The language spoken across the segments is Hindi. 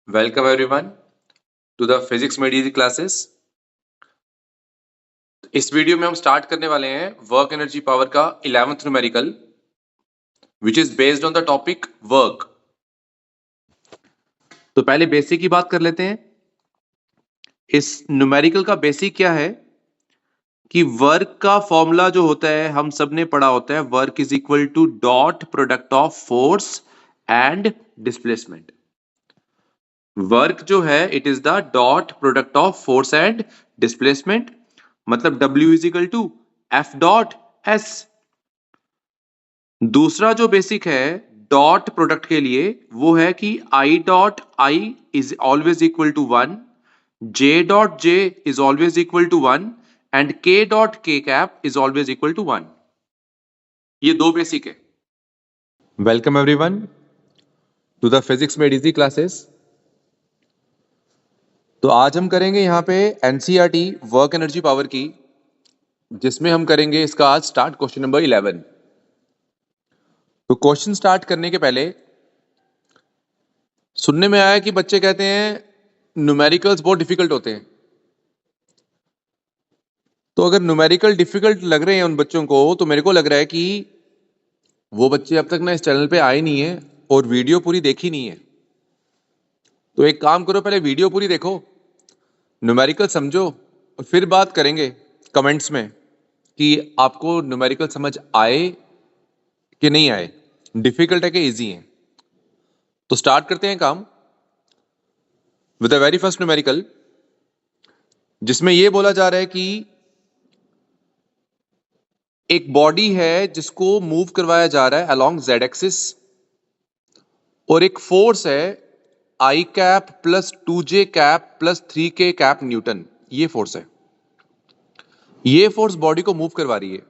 Welcome everyone to the Physics Med Easy classes। इस वीडियो में हम स्टार्ट करने वाले हैं वर्क एनर्जी पावर का 11th numerical which is based on the topic work. तो पहले बेसिक की बात कर लेते हैं। इस न्यूमेरिकल का बेसिक क्या है कि वर्क का फॉर्मूला जो होता है हम सब ने पढ़ा होता है, work is equal to dot product of force and displacement. Work जो है it is the dot product of force and displacement, मतलब W is equal to F dot S. दूसरा जो बेसिक है डॉट प्रोडक्ट के लिए वो है कि I dot I is always equal to 1, J dot J is always equal to 1 and K dot K cap is always equal to 1। ये दो बेसिक है। Welcome everyone to the physics made easy classes. तो आज हम करेंगे यहाँ पे NCERT वर्क एनर्जी पावर की, जिसमें हम करेंगे इसका आज स्टार्ट क्वेश्चन नंबर 11। तो क्वेश्चन स्टार्ट करने के पहले सुनने में आया कि बच्चे कहते हैं न्यूमेरिकल्स बहुत डिफिकल्ट होते हैं। तो अगर न्यूमेरिकल डिफिकल्ट लग रहे हैं उन बच्चों को, तो मेरे को लग रहा है कि वो बच्चे अब तक ना इस चैनल पे आए नहीं है और वीडियो पूरी देखी नहीं है। तो एक काम करो, पहले वीडियो पूरी देखो, न्यूमेरिकल समझो और फिर बात करेंगे कमेंट्स में कि आपको न्यूमेरिकल समझ आए कि नहीं आए, डिफिकल्ट है कि इजी है। तो स्टार्ट करते हैं काम with the very first numerical, जिसमें यह बोला जा रहा है कि एक बॉडी है जिसको मूव करवाया जा रहा है अलोंग जेड एक्सिस, और एक फोर्स है I cap plus 2J cap plus 3K cap newton. ये फोर्स है, ये फोर्स बॉडी को मूव करवा रही है।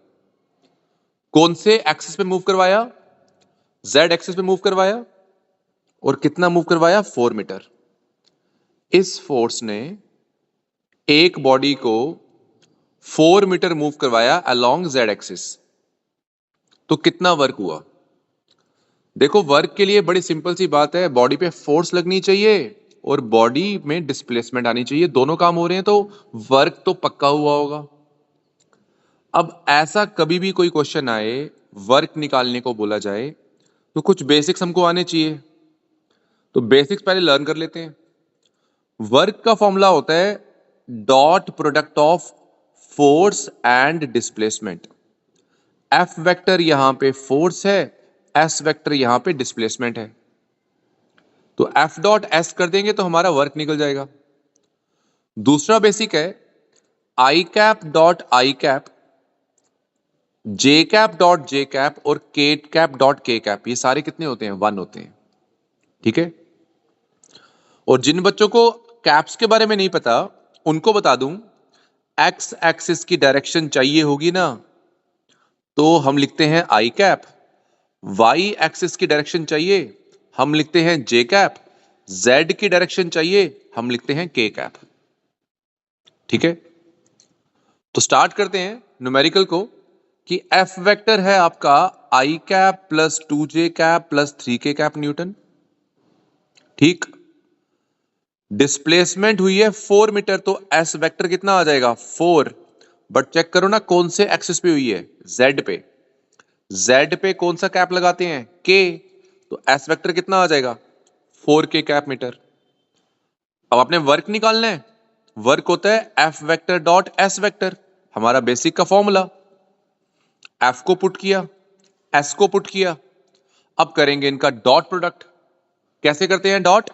कौन से एक्सिस पे मूव करवाया? जेड एक्सिस पे मूव करवाया। और कितना मूव करवाया? 4 मीटर। इस फोर्स ने एक बॉडी को 4 मीटर मूव करवाया अलोंग जेड एक्सिस। तो कितना वर्क हुआ? देखो, वर्क के लिए बड़ी सिंपल सी बात है, बॉडी पे फोर्स लगनी चाहिए और बॉडी में डिस्प्लेसमेंट आनी चाहिए। दोनों काम हो रहे हैं तो वर्क तो पक्का हुआ होगा। अब ऐसा कभी भी कोई क्वेश्चन आए, वर्क निकालने को बोला जाए, तो कुछ बेसिक्स हमको आने चाहिए। तो बेसिक्स पहले लर्न कर लेते हैं। वर्क का फॉर्मूला होता है dot product of force and displacement. F vector यहां पे फोर्स है, एस वेक्टर यहां पे डिस्प्लेसमेंट है। तो एफ डॉट एस कर देंगे तो हमारा वर्क निकल जाएगा। दूसरा बेसिक है I cap dot I cap, J cap dot J cap और के कैप डॉट के कैप। ये सारे कितने होते हैं? 1 होते हैं। ठीक है। और जिन बच्चों को कैप्स के बारे में नहीं पता उनको बता दूं, एक्स एक्सिस की डायरेक्शन चाहिए होगी ना, तो हम लिखते हैं आई कैप। वाई एक्सिस की डायरेक्शन चाहिए, हम लिखते हैं जे कैप। जेड की डायरेक्शन चाहिए, हम लिखते हैं के कैप। ठीक है। तो स्टार्ट करते हैं न्यूमेरिकल को कि एफ वेक्टर है आपका I cap plus 2J cap plus 3K cap newton. ठीक। डिस्प्लेसमेंट हुई है 4 मीटर, तो एस वेक्टर कितना आ जाएगा? 4। बट चेक करो ना कौन से एक्सिस पे हुई है? जेड पे। जेड पे कौन सा कैप लगाते हैं? के। तो एस वेक्टर कितना आ जाएगा? 4K cap metre. अब आपने वर्क निकालना है। वर्क होता है F vector dot S vector, हमारा बेसिक का फॉर्मूला। एफ को पुट किया, एस को पुट किया। अब करेंगे इनका डॉट प्रोडक्ट। कैसे करते हैं डॉट?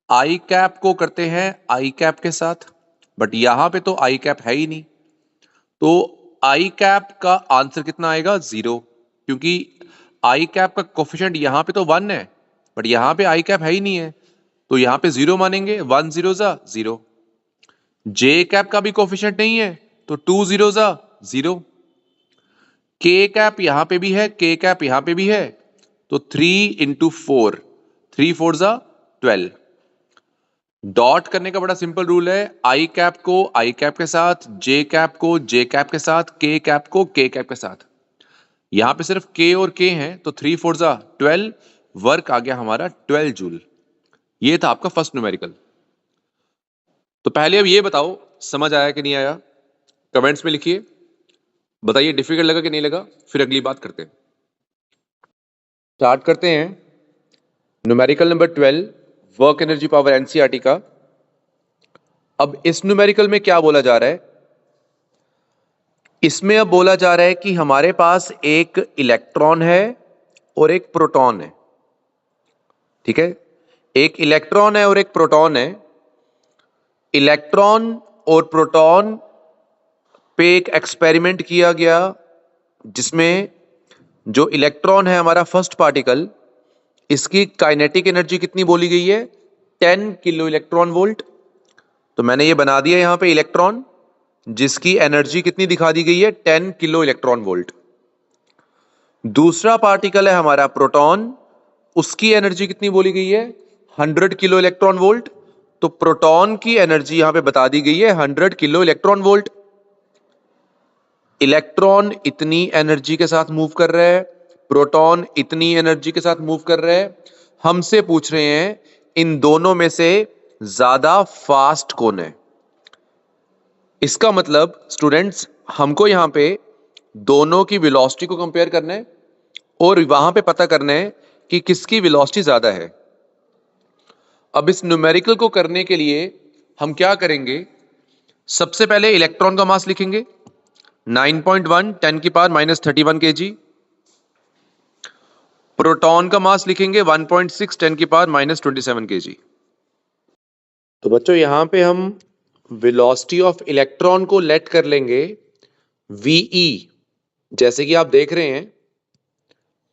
आई कैप को करते हैं आई कैप के साथ, बट यहां पे तो आई कैप है ही नहीं, तो आई कैप का आंसर कितना आएगा? 0, क्योंकि आई कैप का कोफिशिएंट यहां पे तो 1 है, बट यहां पे आई कैप है ही नहीं है, तो यहां पे 0 मानेंगे। 1 0 जा 0। जे कैप का भी कोफिशिएंट नहीं है, तो 2 0 जा 0। के कैप यहां पे भी है, के कैप यहां पे भी है, तो 3 इंटू 4, 3 4 जा 12। डॉट करने का बड़ा सिंपल रूल है, आई कैप को आई कैप के साथ, जे कैप को जे कैप के साथ, के कैप को के कैप के साथ। यहां पे सिर्फ के और के हैं, तो 3 4 जा 12। वर्क आ गया हमारा 12 जूल। ये था आपका फर्स्ट न्यूमेरिकल। तो पहले अब ये बताओ समझ आया कि नहीं आया, कमेंट्स में लिखिए, बताइए डिफिकल्ट लगा कि नहीं लगा, फिर अगली बात करते हैं। स्टार्ट करते हैं numerical number 12, work energy power NCERT का। अब इस न्यूमेरिकल में क्या बोला जा रहा है, इसमें अब बोला जा रहा है कि हमारे पास एक इलेक्ट्रॉन है और एक प्रोटॉन है। ठीक है, एक इलेक्ट्रॉन है और एक प्रोटॉन है। इलेक्ट्रॉन और प्रोटॉन पे एक एक्सपेरिमेंट किया गया जिसमें जो इलेक्ट्रॉन है हमारा फर्स्ट पार्टिकल, इसकी काइनेटिक एनर्जी कितनी बोली गई है, 10 किलो इलेक्ट्रॉन वोल्ट। तो मैंने ये बना दिया यहां पे इलेक्ट्रॉन जिसकी एनर्जी कितनी दिखा दी गई है, 10 किलो इलेक्ट्रॉन वोल्ट। दूसरा पार्टिकल है हमारा प्रोटॉन, उसकी एनर्जी कितनी बोली गई है, 100 किलो इलेक्ट्रॉन वोल्ट। तो प्रोटॉन की एनर्जी यहां पे बता दी गई है 100 किलो इलेक्ट्रॉन वोल्ट। इलेक्ट्रॉन इतनी एनर्जी के साथ मूव कर रहा है, प्रोटॉन इतनी एनर्जी के साथ मूव कर रहा है। हमसे पूछ रहे हैं इन दोनों में से ज्यादा फास्ट कौन है। इसका मतलब स्टूडेंट्स हमको यहां पे दोनों की वेलोसिटी को कंपेयर करना है और वहां पे पता करना है कि किसकी वेलोसिटी ज्यादा है। अब इस न्यूमेरिकल को करने के लिए हम क्या करेंगे, सबसे पहले इलेक्ट्रॉन का मास लिखेंगे 9.1 10 की पावर -31 kg। प्रोटॉन का मास लिखेंगे 1.6 10 की पावर -27 kg। तो बच्चों यहां पे हम वेलोसिटी ऑफ इलेक्ट्रॉन को लेट कर लेंगे VE। जैसे कि आप देख रहे हैं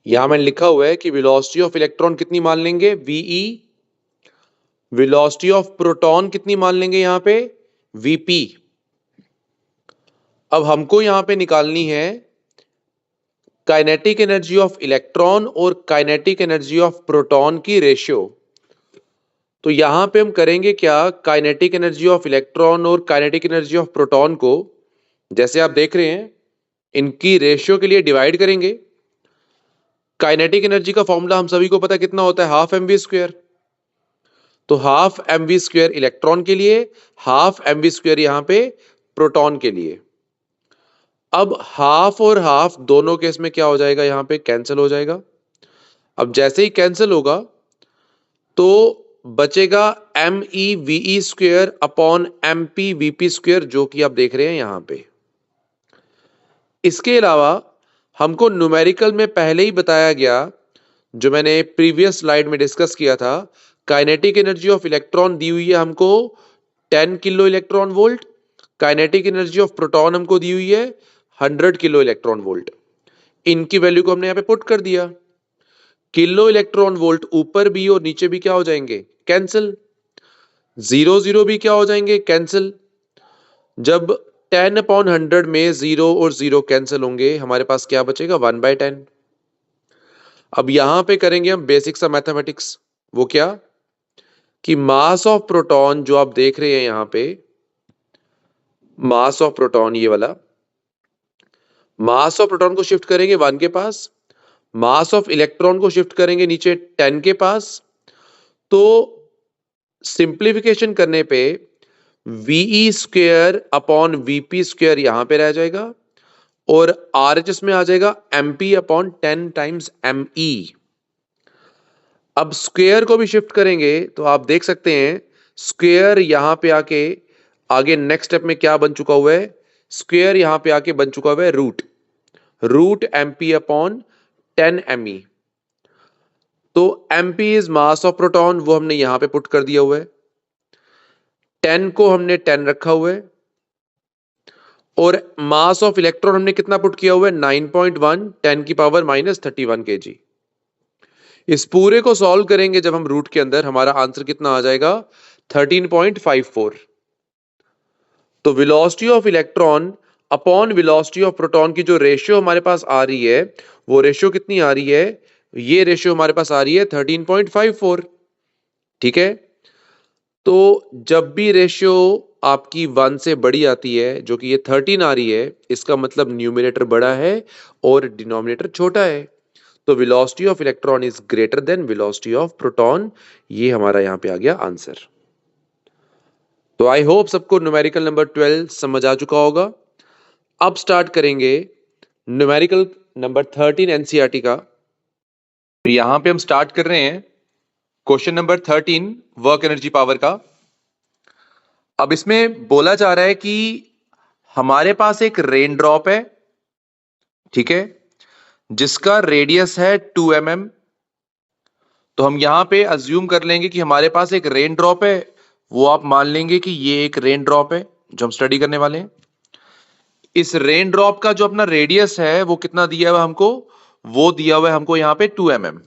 यहां मैंने लिखा हुआ है कि वेलोसिटी ऑफ इलेक्ट्रॉन कितनी मान लेंगे, VE। वेलोसिटी ऑफ प्रोटॉन कितनी मान लेंगे यहां पे, VP। अब हमको यहां पे निकालनी है काइनेटिक एनर्जी ऑफ इलेक्ट्रॉन और काइनेटिक एनर्जी ऑफ प्रोटॉन की रेशियो। तो यहां पे हम करेंगे क्या, काइनेटिक एनर्जी ऑफ इलेक्ट्रॉन और काइनेटिक एनर्जी ऑफ प्रोटॉन को जैसे आप देख रहे हैं इनकी रेशियो के लिए डिवाइड करेंगे। काइनेटिक एनर्जी का फॉर्मूला हम सभी को पता कितना होता है, हाफ mv²। तो हाफ mv² इलेक्ट्रॉन के लिए, हाफ mv² यहां पे प्रोटॉन के लिए। अब हाफ और हाफ दोनों केस में क्या हो जाएगा, यहां पे कैंसिल हो जाएगा। अब जैसे ही कैंसिल होगा तो बचेगा MEVE² अपॉन MPVP², जो कि आप देख रहे हैं यहां पे। इसके अलावा हमको न्यूमेरिकल में पहले ही बताया गया, जो मैंने प्रीवियस स्लाइड में डिस्कस किया था, काइनेटिक एनर्जी ऑफ इलेक्ट्रॉन दी हुई है हमको 10 kilo electron volt. Kinetic energy of proton हमको दी हुई है 100 किलो इलेक्ट्रॉन वोल्ट। इनकी वैल्यू को हमने यहां पे पुट कर दिया। किलो इलेक्ट्रॉन वोल्ट ऊपर भी और नीचे भी क्या हो जाएंगे, कैंसिल। 0 0 भी क्या हो जाएंगे, कैंसिल। जब 10 अपॉन 100 में 0 और 0 कैंसिल होंगे, हमारे पास क्या बचेगा, 1/10। अब यहां पे करेंगे हम बेसिक सा मैथमेटिक्स। वो क्या कि मास ऑफ प्रोटॉन जो आप देख रहे हैं यहां पे, मास ऑफ प्रोटॉन ये वाला, मास ऑफ प्रोटॉन को शिफ्ट करेंगे 1 के पास, मास ऑफ इलेक्ट्रॉन को शिफ्ट करेंगे नीचे 10 के पास। तो सिंप्लीफिकेशन करने पे VE² अपॉन VP² यहां पे रह जाएगा और RHS में आ जाएगा MP अपॉन 10 टाइम्स ME। अब स्क्वायर को भी शिफ्ट करेंगे तो आप देख सकते हैं स्क्वायर यहां पे आके आगे नेक्स्ट स्टेप में क्या बन चुका हुआ है, स्क्वायर यहां पे आके बन चुका हुआ है रूट MP अपॉन 10 ME। तो MP is mass of proton, वो हमने यहां पे पुट कर दिया हुआ है। 10 को हमने 10 रखा हुआ है और मास ऑफ इलेक्ट्रॉन हमने कितना पुट किया हुआ है, 9.1 10 की पावर -31 kg। इस पूरे को सॉल्व करेंगे जब हम रूट के अंदर, हमारा आंसर कितना आ जाएगा, 13.54। तो velocity of electron upon velocity of proton की जो रेशियो हमारे पास आ रही है, वो रेशियो कितनी आ रही है, ये रेशियो हमारे पास आ रही है 13.54। ठीक है, तो जब भी रेशियो आपकी 1 से बड़ी आती है, जो कि ये 13 आ रही है, इसका मतलब न्यूमरेटर बड़ा है और डिनोमिनेटर छोटा है। तो velocity of electron is greater than velocity of proton. ये हमारा यहां पे आ गया आंसर। तो आई होप सबको न्यूमेरिकल नंबर 12 समझ आ चुका होगा। अब स्टार्ट करेंगे न्यूमेरिकल नंबर 13 एनसीईआरटी का। तो यहां पे हम स्टार्ट कर रहे हैं question number 13 work energy power का। अब इसमें बोला जा रहा है कि हमारे पास एक रेन ड्रॉप है, ठीक है, जिसका रेडियस है 2 mm। तो हम यहां पे अज्यूम कर लेंगे कि हमारे पास एक रेन ड्रॉप है, वो आप मान लेंगे कि ये एक रेन ड्रॉप है जो हम स्टडी करने वाले हैं। इस रेन ड्रॉप का जो अपना रेडियस है वो कितना दिया हुआ है हमको, वो दिया हुआ है हमको यहां पे 2 mm।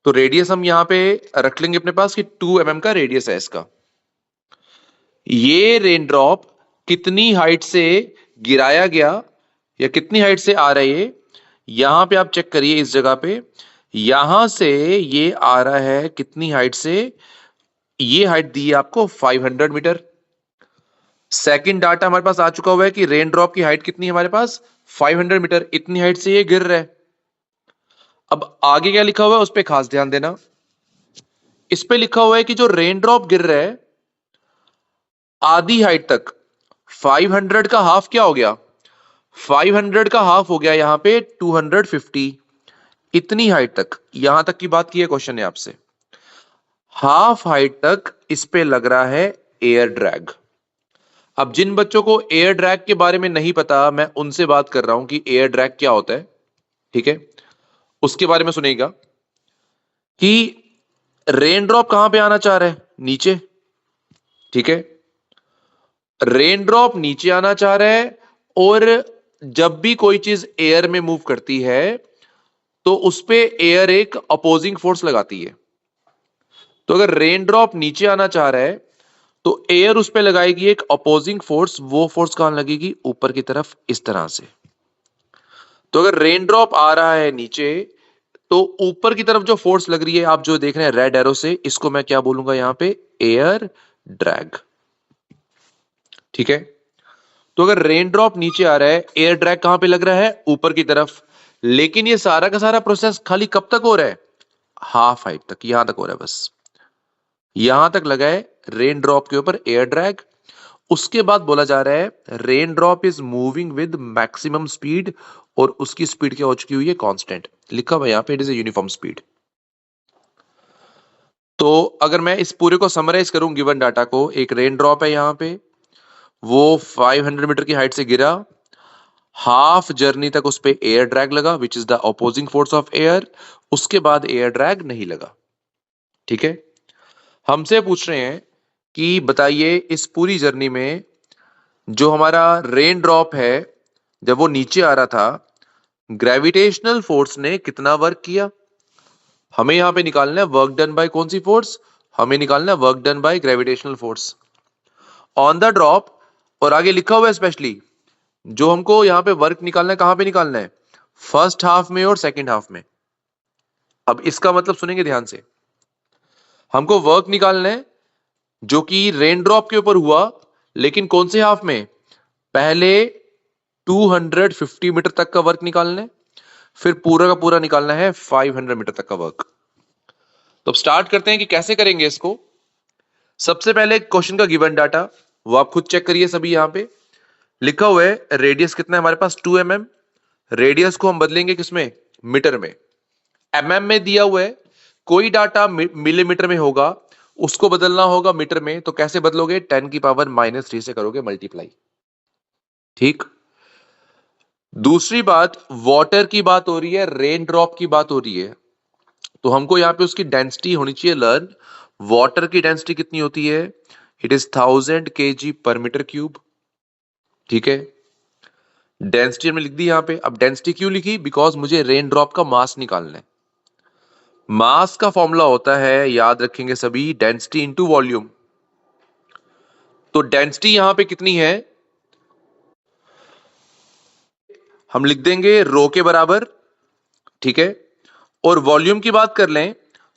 तो रेडियस हम यहां पे रख लेंगे अपने पास कि 2 mm का रेडियस है इसका। ये रेन ड्रॉप कितनी हाइट से गिराया गया या कितनी हाइट से आ रही है, यहां पे आप चेक करिए इस जगह पे। यहां से ये आ रहा है कितनी हाइट से, ये हाइट दी है आपको 500 मीटर। सेकंड डाटा हमारे पास आ चुका हुआ है कि रेन ड्रॉप की हाइट कितनी है हमारे पास 500 मीटर। इतनी हाइट से ये गिर रहा है। अब आगे क्या लिखा हुआ है उस पर खास ध्यान देना। इस पे लिखा हुआ है कि जो रेन ड्रॉप गिर रहा है आधी हाइट तक, 500 का हाफ क्या हो गया, 500 का हाफ हो गया यहां पे 250। इतनी हाइट तक, यहां तक की बात की है क्वेश्चन ने आपसे। हाफ हाइट तक इस पे लग रहा है एयर ड्रैग। अब जिन बच्चों को एयर ड्रैग के बारे में नहीं पता, मैं उनसे बात कर रहा हूं कि एयर ड्रैग क्या होता है, ठीक है। उसके बारे में सुनेगा कि रेन ड्रॉप कहां पे आना चाह रहा है, नीचे, ठीक है। रेन ड्रॉप नीचे आना चाह रहा है और जब भी कोई चीज एयर में मूव करती है तो उस पे एयर एक अपोजिंग फोर्स लगाती है। तो अगर रेन ड्रॉप नीचे आना चाह रहा है तो एयर उस पे लगाएगी एक अपोजिंग फोर्स। वो फोर्स कहां लगेगी, ऊपर की तरफ, इस तरह से। तो अगर रेन ड्रॉप आ रहा है नीचे तो ऊपर की तरफ जो फोर्स लग रही है, आप जो देख रहे हैं रेड एरो से, इसको मैं क्या बोलूंगा यहां पे, एयर ड्रैग, ठीक है। तो अगर रेन ड्रॉप नीचे आ रहा है, एयर ड्रैग कहां पे लग रहा है, ऊपर की तरफ। लेकिन ये सारा का सारा प्रोसेस खाली कब तक हो रहा है, हाफ हाइट तक, यहां तक हो रहा है बस। यहां तक लगा है रेन ड्रॉप के ऊपर एयर ड्रैग। उसके बाद बोला जा रहा है rain drop is moving with maximum speed, और उसकी स्पीड क्या हो चुकी हुई है, कांस्टेंट। लिखा हुआ यहां पे it is a uniform speed. तो अगर मैं इस पूरे को समराइज करूं गिवन डाटा को, एक रेन ड्रॉप है यहां पे, वो 500 मीटर की हाइट से गिरा, हाफ जर्नी तक उस पे एयर ड्रैग लगा which is the opposing force of air. उसके बाद एयर ड्रैग नहीं लगा, ठीक है। हमसे पूछ रहे हैं कि बताइए इस पूरी जर्नी में जो हमारा रेन ड्रॉप है, जब वो नीचे आ रहा था, ग्रेविटेशनल फोर्स ने कितना वर्क किया। हमें यहां पे निकालना है वर्क डन बाय कौन सी फोर्स, हमें निकालना है work done by gravitational force on the drop. और आगे लिखा हुआ है स्पेशली, जो हमको यहां पे वर्क निकालना है, कहां पे निकालना है, फर्स्ट हाफ में और सेकंड हाफ में। अब इसका मतलब सुनेंगे ध्यान से। हमको वर्क निकालना है जो कि रेन ड्रॉप के ऊपर हुआ, लेकिन कौन से हाफ में, पहले 250 मीटर तक का वर्क निकालना है, फिर पूरा का पूरा निकालना है 500 मीटर तक का वर्क। तो अब स्टार्ट करते हैं कि कैसे करेंगे इसको। सबसे पहले क्वेश्चन का गिवन डाटा वो आप खुद चेक करिए। सभी यहां पे लिखा हुआ है रेडियस कितना है हमारे पास 2 mm। रेडियस को हम बदलेंगे किसमें, मीटर में। mm में दिया हुआ है, कोई डाटा मिलीमीटर में होगा, उसको बदलना होगा मीटर में। तो कैसे बदलोगे, 10 की पावर -3 से करोगे मल्टीप्लाई, ठीक। दूसरी बात, वाटर की बात हो रही है, रेन ड्रॉप की बात हो रही है, तो हमको यहां पे उसकी डेंसिटी होनी चाहिए लर्न। वाटर की डेंसिटी कितनी होती है, इट इज 1000 kg पर मीटर क्यूब, ठीक है। डेंसिटी हमने लिख दी यहां पे। अब डेंसिटी क्यों लिखी, बिकॉज मुझे रेन ड्रॉप का मास निकालना है। मास का फॉर्मूला होता है, याद रखेंगे सभी, डेंसिटी इंटू वॉल्यूम। तो डेंसिटी यहां पे कितनी है, हम लिख देंगे रो के बराबर, ठीक है। और वॉल्यूम की बात कर लें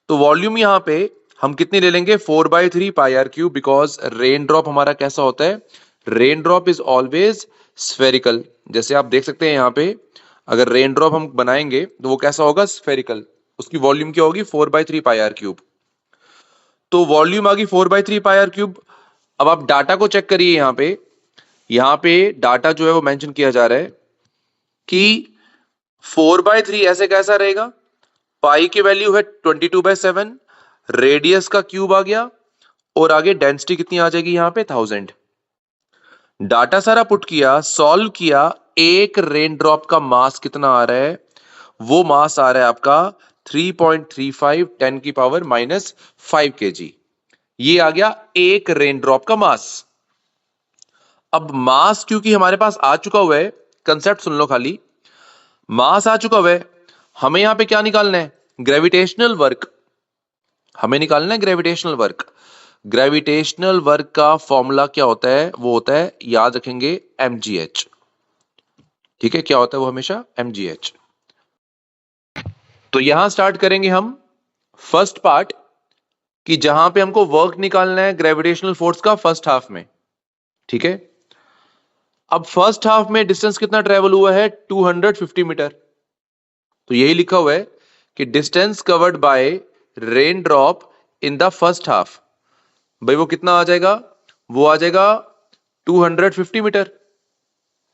तो वॉल्यूम यहां पे हम कितनी ले लेंगे, 4/3 pi R cube, because rain drop हमारा कैसा होता है, rain drop is always spherical. जैसे आप देख सकते हैं यहां पे, अगर रेन ड्रॉप हम बनाएंगे तो वो कैसा होगा, स्फेरिकल। उसकी वॉल्यूम क्या होगी, 4/3 पाई आर क्यूब। तो वॉल्यूम आ गई 4/3 पाई आर क्यूब। अब आप डाटा को चेक करिए, यहां पे डाटा जो है वो मेंशन किया जा रहा है कि 4/3 ऐसे कैसा रहेगा, पाई की वैल्यू है 22/7, रेडियस का क्यूब आ गया, और आगे डेंसिटी कितनी आ जाएगी यहां पे, 1000। डाटा सारा पुट किया, सॉल्व किया, एक रेन ड्रॉप का मास कितना आ रहा है, वो मास आ रहा है आपका 3.35 10⁻⁻5 kg। ये आ गया एक रेन ड्रॉप का मास। अब मास क्योंकि हमारे पास आ चुका हुआ है, कंसेप्ट सुन लो खाली, मास आ चुका हुआ है, हमें यहां पे क्या निकालना है, ग्रेविटेशनल वर्क। हमें निकालना है ग्रेविटेशनल वर्क। ग्रेविटेशनल वर्क का फॉर्मूला क्या होता है, वो होता है, याद रखेंगे, mgh। ठीक है, क्या होता है वो, हमेशा mgh। तो यहां स्टार्ट करेंगे हम फर्स्ट पार्ट, कि जहां पे हमको वर्क निकालना है ग्रेविटेशनल फोर्स का फर्स्ट हाफ में। ठीक है, अब फर्स्ट हाफ में डिस्टेंस कितना ट्रेवल हुआ है, 250 मीटर। तो यही लिखा हुआ है कि distance covered by rain drop in the first half. भाई वो कितना आ जाएगा, वो आ जाएगा 250 मीटर।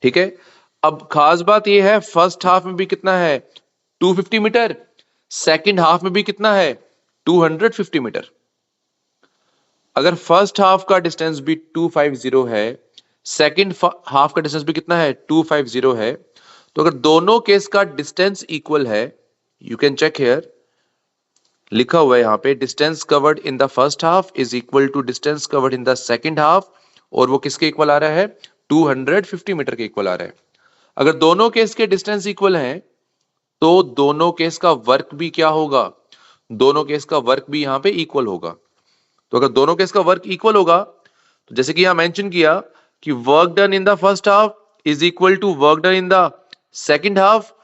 ठीक है, अब खास बात यह है, फर्स्ट हाफ में भी कितना है, 250 मीटर, सेकंड हाफ में भी कितना है, 250 मीटर। अगर फर्स्ट हाफ का डिस्टेंस भी 250 है, सेकंड हाफ का डिस्टेंस भी कितना है, 250 है, तो अगर दोनों केस का डिस्टेंस इक्वल है, यू कैन चेक हियर, लिखा हुआ है यहां पे, distance covered in the first half is equal to distance covered in the second half, और वो किसके इक्वल आ रहा है, 250 मीटर के इक्वल आ रहा है। अगर दोनों केस के डिस्टेंस इक्वल हैं, तो दोनों केस का वर्क भी क्या होगा, दोनों केस का वर्क भी यहां पे इक्वल होगा। तो अगर दोनों केस का वर्क इक्वल होगा, तो जैसे कि यहां मेंशन किया कि work done in the first half is equal to work done in the second half,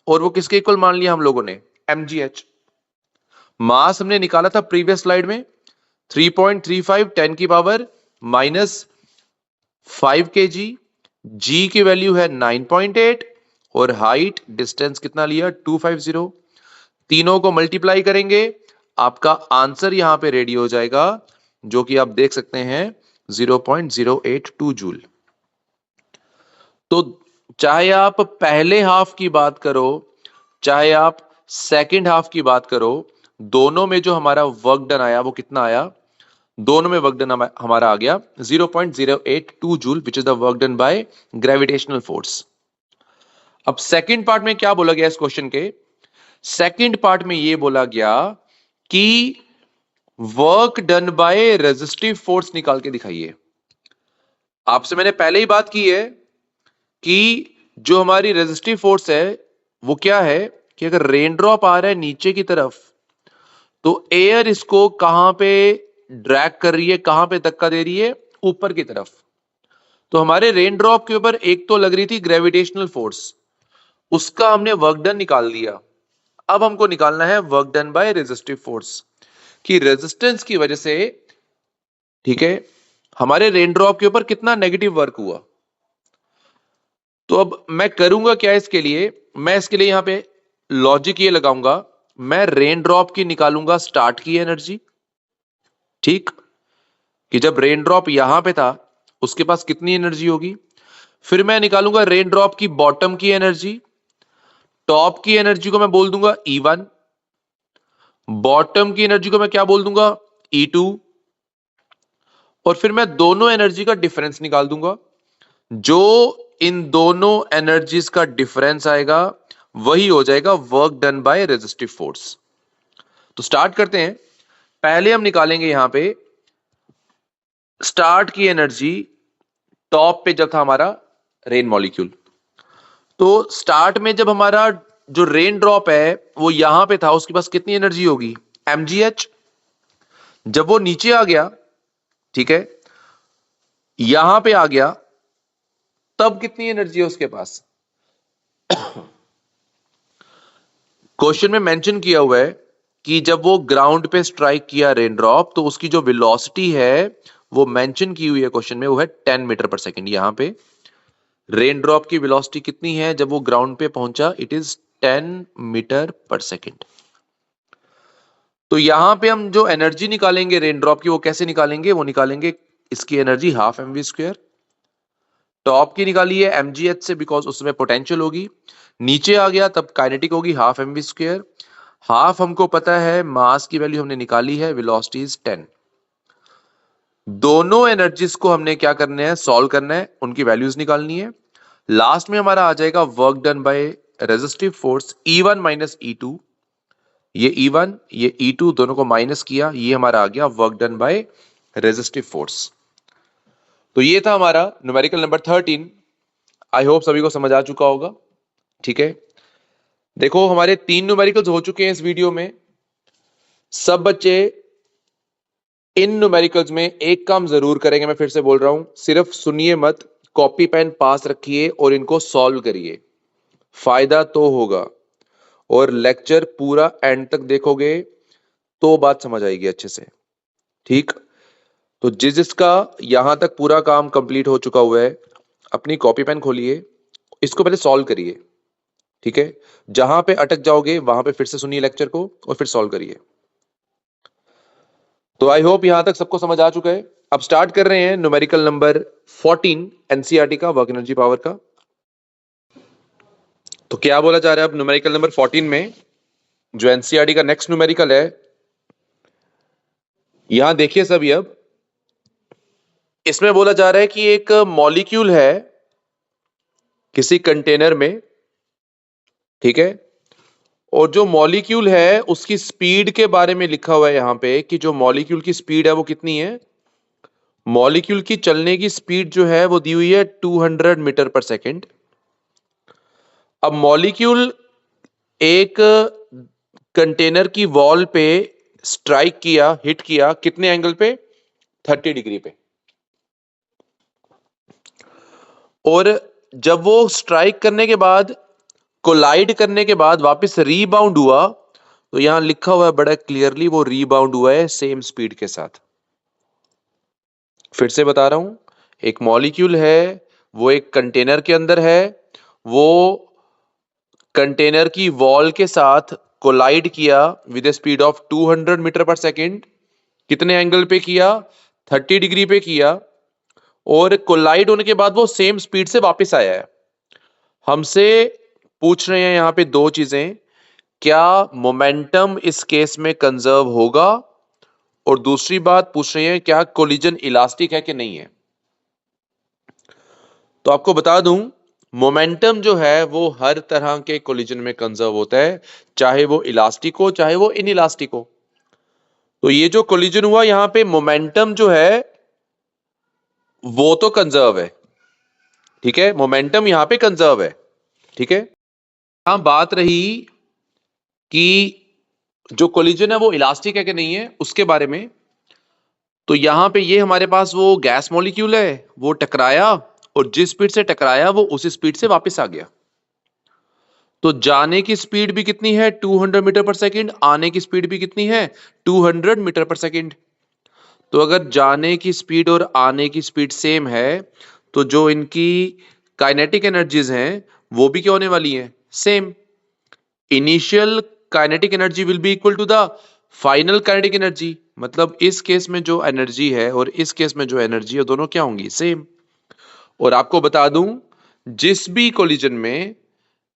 और वो किसके इक्वल मान लिया हम लोगों ने, mgh। मास हमने निकाला था प्रीवियस स्लाइड में, 3.35 10⁻⁻5 kg, g की वैल्यू है 9.8, और हाइट डिस्टेंस कितना लिया, 250। तीनों को मल्टीप्लाई करेंगे, आपका आंसर यहां पे रेडी हो जाएगा, जो कि आप देख सकते हैं 0.082 जूल। तो चाहे आप पहले हाफ की बात करो, चाहे आप सेकंड हाफ की बात करो, दोनों में जो हमारा वर्क डन आया वो कितना आया, दोनों में वर्क डन हमारा आ गया 0.082 joule, which is the work done by gravitational force. अब सेकंड पार्ट में क्या बोला गया इस क्वेश्चन के, सेकंड पार्ट में यह बोला गया कि work done by resistive force निकाल के दिखाइए। आपसे मैंने पहले ही बात की है कि जो हमारी रेजिस्टिव फोर्स है वो क्या है, कि अगर रेन ड्रॉप आ रहा है नीचे की तरफ, तो एयर इसको कहां पे ड्रैग कर रही है, कहां पे धक्का दे रही है, ऊपर की तरफ। तो हमारे रेन ड्रॉप के ऊपर एक तो लग रही थी ग्रेविटेशनल फोर्स, उसका हमने वर्क डन निकाल दिया। अब हमको निकालना है work done by resistive force, कि रेजिस्टेंस की वजह से, ठीक है, हमारे रेन ड्रॉप के ऊपर कितना नेगेटिव वर्क हुआ। तो अब मैं करूंगा क्या इसके लिए, मैं इसके लिए यहां पे लॉजिक ये लगाऊंगा, मैं रेन ड्रॉप की निकालूंगा स्टार्ट की एनर्जी। ठीक, कि जब रेन ड्रॉप यहां पे था उसके पास कितनी एनर्जी होगी, फिर मैं निकालूंगा रेन ड्रॉप की बॉटम की एनर्जी। टॉप की एनर्जी को मैं बोल दूंगा E1, बॉटम की एनर्जी को मैं क्या बोल दूंगा, E2, और फिर मैं दोनों एनर्जी का डिफरेंस निकाल दूंगा। जो इन दोनों एनर्जीज का डिफरेंस आएगा वही हो जाएगा work done by resistive force. तो स्टार्ट करते हैं। पहले हम निकालेंगे यहां पे स्टार्ट की एनर्जी, टॉप पे जब था हमारा रेन मॉलिक्यूल। तो स्टार्ट में जब हमारा जो रेन ड्रॉप है वो यहां पे था, उसके पास कितनी एनर्जी होगी, mgh। जब वो नीचे आ गया, ठीक है, यहां पे आ गया, तब कितनी एनर्जी है उसके पास। क्वेश्चन में मेंशन किया हुआ है कि जब वो ग्राउंड पे स्ट्राइक किया रेन ड्रॉप, तो उसकी जो वेलोसिटी है वो मेंशन की हुई है क्वेश्चन में, वो है 10 मीटर पर सेकंड। यहां पे रेन ड्रॉप की वेलोसिटी कितनी है जब वो ग्राउंड पे पहुंचा? It is 10 metre per second. तो यहां पे हम जो एनर्जी निकालेंगे रेन ड्रॉप की, वो कैसे निकालेंगे? वो निकालेंगे इसकी energy half mv square. Top की निकाली है mgh से, बिकॉज उसमें पोटेंशियल होगी। नीचे आ गया तब काइनेटिक होगी हाफ mv स्क्वायर। हाफ हमको पता है, मास की वैल्यू हमने निकाली है, वेलोसिटी इज 10। दोनों एनर्जीज को हमने क्या करना है? सॉल्व करना है, उनकी वैल्यूज निकालनी है। लास्ट में हमारा आ जाएगा work done by resistive force E1 minus E2। ये E1 ये E2 दोनों को माइनस किया, ये हमारा आ गया work done by resistive force. तो ये था हमारा न्यूमेरिकल नंबर 13। आई होप सभी को समझ आ चुका होगा। ठीक है, देखो हमारे 3 न्यूमेरिकल्स हो चुके हैं इस वीडियो में। सब बच्चे इन न्यूमेरिकल्स में एक काम जरूर करेंगे, मैं फिर से बोल रहा हूं, सिर्फ सुनिए मत, कॉपी पेन पास रखिए और इनको सॉल्व करिए, फायदा तो होगा। और लेक्चर पूरा एंड तक देखोगे तो बात समझ आएगी अच्छे से। ठीक, तो जिसका यहां तक पूरा काम कंप्लीट हो चुका हुआ है, अपनी कॉपी पेन खोलिए, इसको पहले सॉल्व करिए। ठीक है, जहां पे अटक जाओगे वहां पे फिर से सुनिए लेक्चर को और फिर सॉल्व करिए। तो आई होप यहां तक सबको समझ आ चुका है। अब स्टार्ट कर रहे हैं न्यूमेरिकल नंबर 14 एनसीईआरटी का, वर्क एनर्जी पावर का। तो क्या बोला जा रहा है अब न्यूमेरिकल नंबर 14 में, जो एनसीईआरटी का नेक्स्ट न्यूमेरिकल है। यहां देखिए सभी, अब इसमें बोला जा रहा है कि एक मॉलिक्यूल है किसी कंटेनर में। ठीक है, और जो मॉलिक्यूल है उसकी स्पीड के बारे में लिखा हुआ है यहां पे कि जो मॉलिक्यूल की स्पीड है वो कितनी है। मॉलिक्यूल की चलने की स्पीड जो है वो दी हुई है 200 मीटर पर सेकेंड। अब मॉलिक्यूल एक कंटेनर की वॉल पे स्ट्राइक किया, हिट किया, कितने एंगल पे? 30 डिग्री पे। और जब वो स्ट्राइक करने के बाद, कोलाइड करने के बाद वापस रीबाउंड हुआ, तो यहां लिखा हुआ है बड़ा क्लियरली, वो रीबाउंड हुआ है सेम स्पीड के साथ। फिर से बता रहा हूं, एक मॉलिक्यूल है, वो एक कंटेनर के अंदर है, वो कंटेनर की वॉल के साथ कोलाइड किया with a speed of 200 metre per second. कितने एंगल पे किया? 30 डिग्री पे किया। और कोलाइड होने के बाद वो सेम स्पीड से वापस आया है। हमसे पूछ रहे हैं यहां पे दो चीजें, क्या मोमेंटम इस केस में कंजर्व होगा, और दूसरी बात पूछ रहे हैं क्या कोलिजन इलास्टिक है कि नहीं है। तो आपको बता दूं, मोमेंटम जो है वो हर तरह के कोलिजन में कंजर्व होता है, चाहे वो इलास्टिक हो चाहे वो इनइलास्टिक हो। तो ये जो कोलिजन हुआ यहां पे, मोमेंटम जो है वो तो कंजर्व है। ठीक है, मोमेंटम यहां पे कंजर्व है। ठीक है, यहां बात रही कि जो कोलिजन है वो इलास्टिक है कि नहीं है उसके बारे में। तो यहां पे ये हमारे पास वो गैस मॉलिक्यूल है, वो टकराया, और जिस स्पीड से टकराया वो उसी स्पीड से वापस आ गया। तो जाने की स्पीड भी कितनी है? 200 मीटर पर सेकेंड। आने की स्पीड भी कितनी है? 200 मीटर पर सेकेंड। तो अगर जाने की स्पीड और आने की स्पीड सेम है, तो जो इनकी काइनेटिक एनर्जीज हैं वो भी क्या होने वाली हैं? Same. Initial kinetic energy will be equal to the final kinetic energy. मतलब इस केस में जो एनर्जी है और इस केस में जो एनर्जी है, दोनों क्या होंगी? सेम। और आपको बता दूं, जिस भी कोलिजन में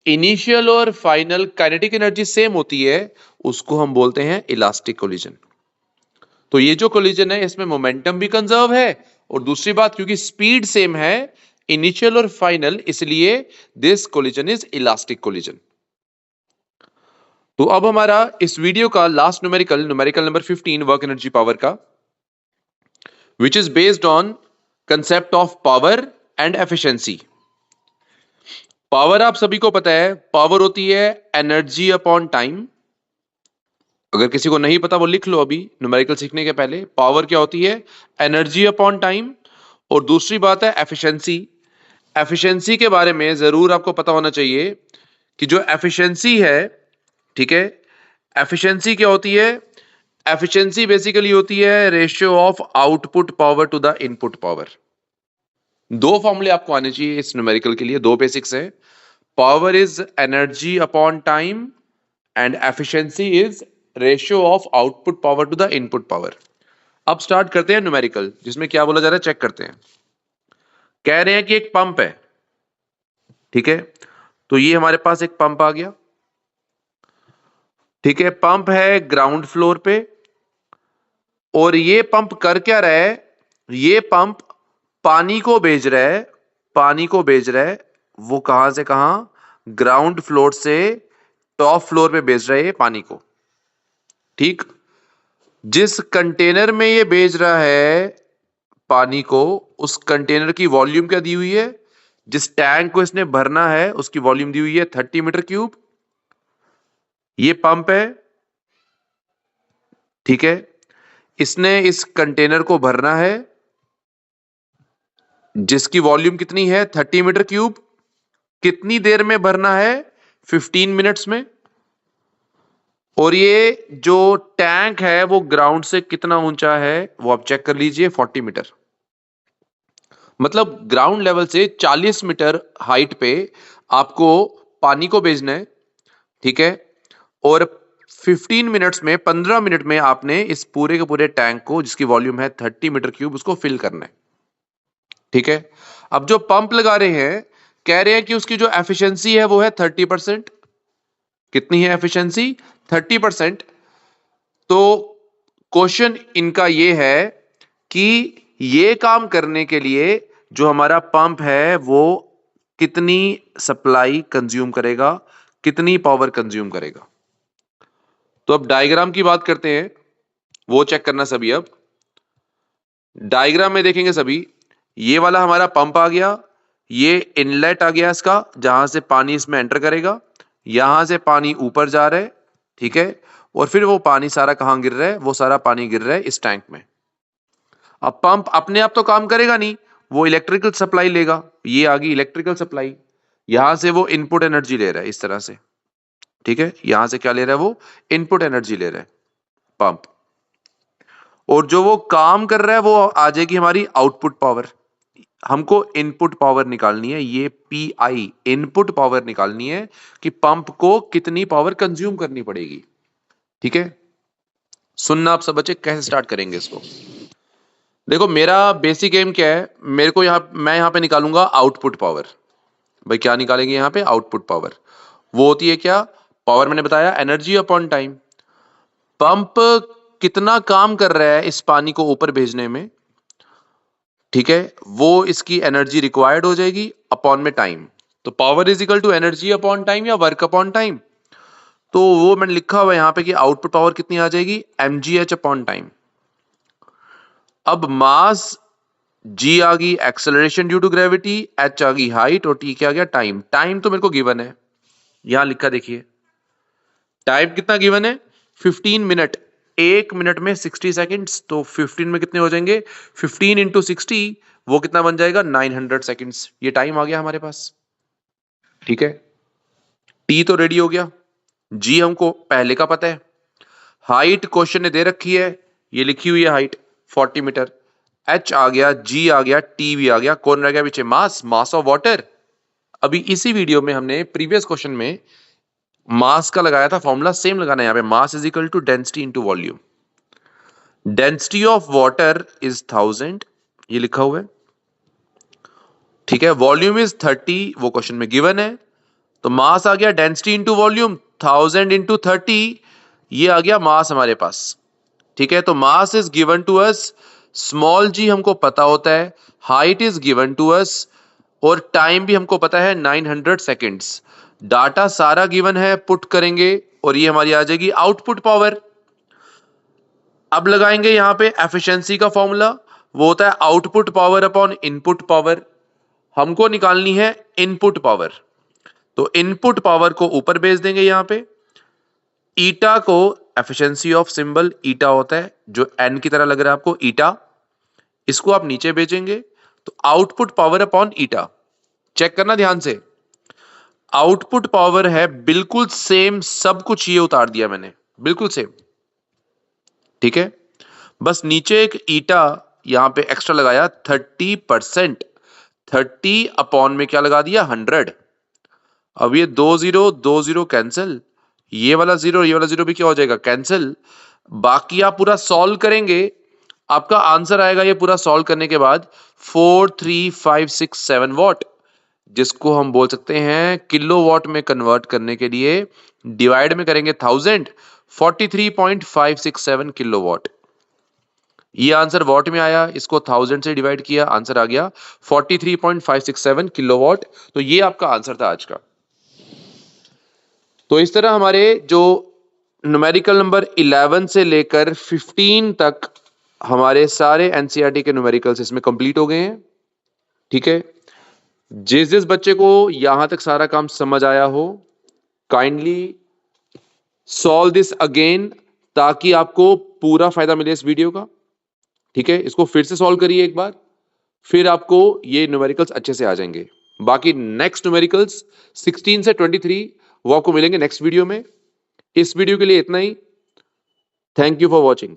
इनिशियल और फाइनल काइनेटिक एनर्जी सेम होती है, उसको हम बोलते हैं इलास्टिक कोलिजन। तो ये जो कोलिजन है इसमें मोमेंटम भी कंजर्व है, और दूसरी बात क्योंकि स्पीड सेम है इनिशियल और फाइनल, इसलिए this collision is elastic collision. तो अब हमारा इस वीडियो का last numerical, numerical number 15, work energy power का, which is based on concept of power and efficiency. Power आप सभी को पता है, पावर होती है एनर्जी अपॉन टाइम। अगर किसी को नहीं पता वो लिख लो अभी न्यूमेरिकल सीखने के पहले। पावर क्या होती है? Energy upon time. और दूसरी बात है एफिशिएंसी। एफिशिएंसी के बारे में जरूर आपको पता होना चाहिए कि जो एफिशिएंसी है, ठीक है, एफिशिएंसी क्या होती है? एफिशिएंसी बेसिकली होती है ratio of output power to the input power. दो फॉर्मूले आपको आने चाहिए इस न्यूमेरिकल के लिए, दो बेसिक्स है। Power is energy upon time and efficiency is ratio of output power to the input power. अब स्टार्ट करते हैं न्यूमेरिकल, जिसमें क्या बोला जा रहा है चेक करते हैं। कह रहे हैं कि एक पंप है, ठीक है, तो ये हमारे पास एक पंप आ गया, ठीक है। पंप है ग्राउंड फ्लोर पे, और ये पंप कर क्या रहा है, ये पंप पानी को भेज रहा है, पानी को भेज रहा है। वो कहां से कहां, ग्राउंड फ्लोर से टॉप फ्लोर पे भेज रहा है ये पानी को, ठीक। जिस कंटेनर में ये भेज रहा है पानी को, उस कंटेनर की वॉल्यूम क्या दी हुई है, जिस टैंक को इसने भरना है उसकी वॉल्यूम दी हुई है 30 मीटर क्यूब। ये पंप है, ठीक है, इसने इस कंटेनर को भरना है जिसकी वॉल्यूम कितनी है 30 मीटर क्यूब। कितनी देर में भरना है, 15 मिनट्स में। और ये जो टैंक है वो ग्राउंड से कितना ऊंचा है वो आप चेक कर लीजिए, 40 मीटर। मतलब ग्राउंड लेवल से 40 मीटर हाइट पे आपको पानी को भेजना है, ठीक है। और 15 मिनट्स में, 15 मिनट में आपने इस पूरे के पूरे टैंक को, जिसकी वॉल्यूम है 30 मीटर क्यूब, उसको फिल करना है, ठीक है। अब जो पंप लगा रहे हैं, कह रहे हैं कि उसकी जो एफिशिएंसी है वो है 30%। कितनी है एफिशिएंसी, 30%। तो क्वेश्चन इनका ये है कि ये काम करने के लिए जो हमारा पंप है वो कितनी सप्लाई कंज्यूम करेगा, कितनी पावर कंज्यूम करेगा। तो अब डायग्राम की बात करते हैं, वो चेक करना सभी। अब डायग्राम में देखेंगे सभी, ये वाला हमारा पंप आ गया, ये इनलेट आ गया इसका, जहां से पानी इसमें एंटर करेगा। यहां से पानी ऊपर जा रहा है, ठीक है। और फिर वो पानी सारा कहां गिर रहा है, वो सारा पानी गिर रहा है इस टैंक में। अब पंप अपने आप तो काम करेगा नहीं, वो इलेक्ट्रिकल सप्लाई लेगा। ये आ गई इलेक्ट्रिकल सप्लाई, यहां से वो इनपुट एनर्जी ले रहा है इस तरह से, ठीक है। यहां से क्या ले रहा है, वो इनपुट एनर्जी ले रहा है पंप। और जो वो काम कर रहा है वो आ जाएगी हमारी आउटपुट पावर। हमको इनपुट पावर निकालनी है, ये पीआई इनपुट पावर निकालनी है, कि पंप को कितनी पावर कंज्यूम करनी पड़ेगी, ठीक है। सुनना आप सब बच्चे, कैसे स्टार्ट करेंगे इसको। देखो मेरा बेसिक एम क्या है, मेरे को मैं यहां पे निकालूंगा आउटपुट पावर। भाई क्या निकालेंगे यहां पे, आउटपुट पावर। वो होती है क्या, पावर मैंने बताया एनर्जी अपॉन टाइम। पंप कितना काम कर रहा है इस पानी को ऊपर भेजने में, ठीक है, वो इसकी एनर्जी रिक्वायर्ड हो जाएगी अपॉन में टाइम। तो power is equal to energy upon time या वर्क अपॉन टाइम। तो वो मैंने लिखा हुआ है यहां पे कि आउटपुट पावर कितनी आ जाएगी, mgh अपॉन टाइम। अब मास g आ गई acceleration due to gravity, h आ गई हाइट, और t क्या आ गया, टाइम। टाइम तो मेरे को गिवन है, यहां लिखा देखिए, टाइम कितना गिवन है, 15 मिनट। एक मिनट में 60 सेकंड्स, तो 15 में कितने हो जाएंगे, 15 इंटू 60, वो कितना बन जाएगा, 900 सेकंड्स। ये टाइम आ गया हमारे पास, ठीक है। टी तो रेडी हो गया, जी हमको पहले का पता है, हाइट क्वेश्चन ने दे रखी है, ये लिखी हुई है हाइट 40 मीटर। एच आ गया, जी आ गया, टी भी आ गया, कौन रह गया पीछे, मास, मास ऑफ वाटर। अभी इसी वीडियो में हमने प्रीवियस क्वेश्चन में मास का लगाया था फॉर्मूला, सेम लगाना है यहाँ पे, mass is equal to density into volume. Density of water is 1000, ये लिखा हुआ है, ठीक है। वॉल्यूम इज 30, वो क्वेश्चन में गिवन है। तो मास आ गया डेंसिटी इंटू वॉल्यूम, 1000 इंटू 30, ये आ गया मास हमारे पास, ठीक है। तो mass is given to us, small G हमको पता होता है, height is given to us, और टाइम भी हमको पता है 900 सेकेंड्स। डाटा सारा गिवन है, पुट करेंगे और ये हमारी आ जाएगी आउटपुट पावर। अब लगाएंगे यहां पे एफिशिएंसी का फॉर्मूला, वो होता है output power upon input power. हमको निकालनी है इनपुट पावर, तो इनपुट पावर को ऊपर भेज देंगे यहां पे। ईटा को, एफिशिएंसी ऑफ सिंबल ईटा होता है, जो एन की तरह लग रहा है आपको, ईटा, इसको आप नीचे भेजेंगे। तो आउटपुट पावर अपॉन ईटा, चेक करना ध्यान से, आउटपुट पावर है बिल्कुल सेम, सब कुछ ये उतार दिया मैंने, बिल्कुल सेम, ठीक है। बस नीचे एक ईटा यहां पे एक्स्ट्रा लगाया, 30%। 30 अपॉन में क्या लगा दिया 100। अब ये 2 0 कैंसिल, ये वाला 0 ये वाला 0 भी क्या हो जाएगा कैंसिल। बाकी आप पूरा सॉल्व करेंगे, आपका आंसर आएगा ये पूरा सॉल्व करने के बाद 43567 वॉट, जिसको हम बोल सकते हैं किलो वॉट में कन्वर्ट करने के लिए डिवाइड में करेंगे 1000, 43.567 किलो वॉट। ये आंसर वॉट में आया, इसको 1000 से डिवाइड किया, आंसर आ गया 43.567 किलोवाट। तो ये आपका आंसर था आज का। तो इस तरह हमारे जो न्यूमेरिकल नंबर 11 से लेकर 15 तक हमारे सारे एनसीईआरटी के न्यूमेरिकल्स इसमें कंप्लीट हो गए हैं। ठीक है, जिस बच्चे को यहां तक सारा काम समझ आया हो, काइंडली सॉल्व दिस अगेन, ताकि आपको पूरा फायदा मिले इस वीडियो का। ठीक है, इसको फिर से सॉल्व करिए एक बार, फिर आपको ये न्यूमेरिकल्स अच्छे से आ जाएंगे। बाकी नेक्स्ट न्यूमेरिकल्स 16 से 23 वो आपको मिलेंगे नेक्स्ट वीडियो में। इस वीडियो के लिए इतना ही। Thank you for watching.